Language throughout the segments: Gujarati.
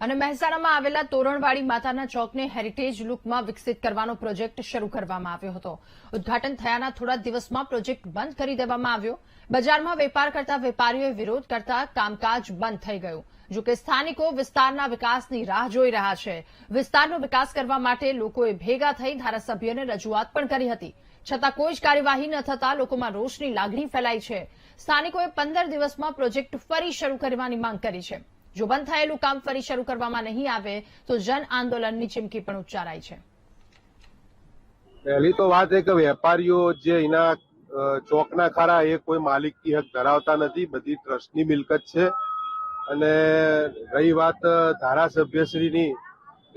અને મહેસાણામાં આવેલા તોરણવાડી માતાના ચોકને હેરિટેજ લુકમાં વિકસિત કરવાનો પ્રોજેક્ટ શરૂ કરવામાં આવ્યો હતો. ઉદઘાટન થયાના થોડા દિવસમાં પ્રોજેક્ટ બંધ કરી દેવામાં આવ્યો. બજારમાં વેપાર કરતા વેપારીઓએ વિરોધ કરતા કામકાજ બંધ થઈ ગયું. જોકે સ્થાનિકો વિસ્તારના વિકાસની રાહ જોઈ રહ્યા છે. વિસ્તારનો વિકાસ કરવા માટે લોકોએ ભેગા થઈ ધારાસભ્યોને રજૂઆત પણ કરી હતી. છતાં કોઈ જ કાર્યવાહી ન થતા લોકોમાં રોષની લાગણી ફેલાઈ છે. સ્થાનિકોએ 15 દિવસમાં પ્રોજેક્ટ ફરી શરૂ કરવાની માંગ કરી છે. જો બંધ થયેલું કામ ફરી શરૂ કરવામાં નહીં આવે તો જન આંદોલનની ચીમકી પણ ઉચ્ચારાઈ છે. પહેલી તો વાત એ કે વેપારીઓ જે એના ચોકના ખરા એ કોઈ માલિકી હક ધરાવતા નથી, બધી ટ્રસ્ટની મિલકત છે. અને રહી વાત ધારાસભ્યશ્રીની,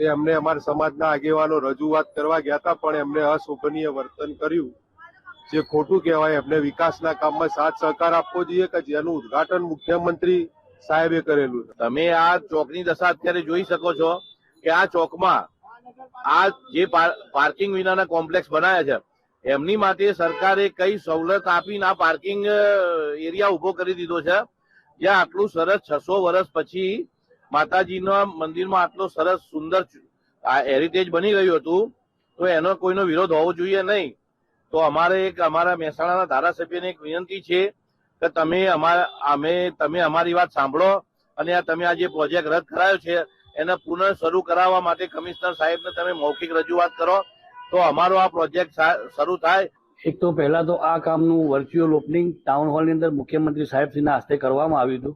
એ અમને અમારા સમાજના આગેવાનો રજૂઆત કરવા ગયા હતા, પણ એમને અશોભનીય વર્તન કર્યું, જે ખોટું કહેવાય. એમને વિકાસના કામમાં સાથ સહકાર આપવો જોઈએ કે જેનું ઉદઘાટન મુખ્યમંત્રી સાહેબે કરેલું. તમે આ ચોકની દશા અત્યારે જોઈ શકો છો કે આ ચોકમાં આ જે પાર્કિંગ વિનાના કોમ્પ્લેક્સ બનાવ્યા છે એમની માટે સરકારે કઈ સવલત આપીને આ પાર્કિંગ એરિયા ઉભો કરી દીધો છે, જ્યાં આટલું સરસ 600 વર્ષ પછી માતાજીના મંદિરમાં આટલું સરસ સુંદર હેરિટેજ બની ગયું હતું, તો એનો કોઈનો વિરોધ હોવો જોઈએ નહીં. તો અમારા મહેસાણાના ધારાસભ્યને એક વિનંતી છે કે તમે અમારી વાત સાંભળો અને તમે આ જે પ્રોજેક્ટ રદ કરાયો છે એને પુનઃ શરૂ કરાવવા માટે કમિશનર સાહેબને તમે મૌખિક રજૂઆત કરો તો અમારો આ પ્રોજેક્ટ શરૂ થાય. એક તો પહેલા તો આ કામનું વર્ચ્યુઅલ ઓપનિંગ ટાઉન હોલની અંદર મુખ્યમંત્રી સાહેબશ્રીના હસ્તે કરવામાં આવ્યું હતું.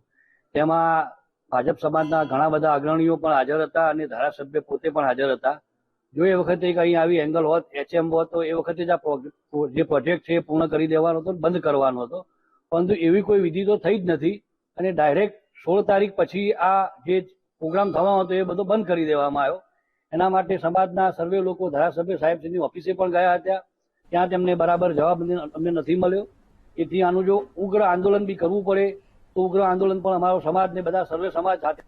તેમાં ભાજપ સમાજના ઘણા બધા અગ્રણીઓ પણ હાજર હતા અને ધારાસભ્ય પોતે પણ હાજર હતા. જો એ વખતે અહીં આવી એંગલ હોત, HM હોત, તો એ વખતે જ જે પ્રોજેક્ટ છે એ પૂર્ણ કરી દેવાનો હતો, બંધ કરવાનો હતો. પરંતુ એવી કોઈ વિધિ તો થઈ જ નથી અને ડાયરેક્ટ 16 તારીખ પછી આ જે પ્રોગ્રામ થવાનો હતો એ બધો બંધ કરી દેવામાં આવ્યો. એના માટે સમાજના સર્વે લોકો ધારાસભ્ય સાહેબશ્રીની ઓફિસે પણ ગયા હતા. ત્યાં તેમને બરાબર જવાબ અમને નથી મળ્યો. એથી આનું જો ઉગ્ર આંદોલન બી કરવું પડે તો ઉગ્ર આંદોલન પણ અમારો સમાજ ને બધા સર્વે સમાજ સાથે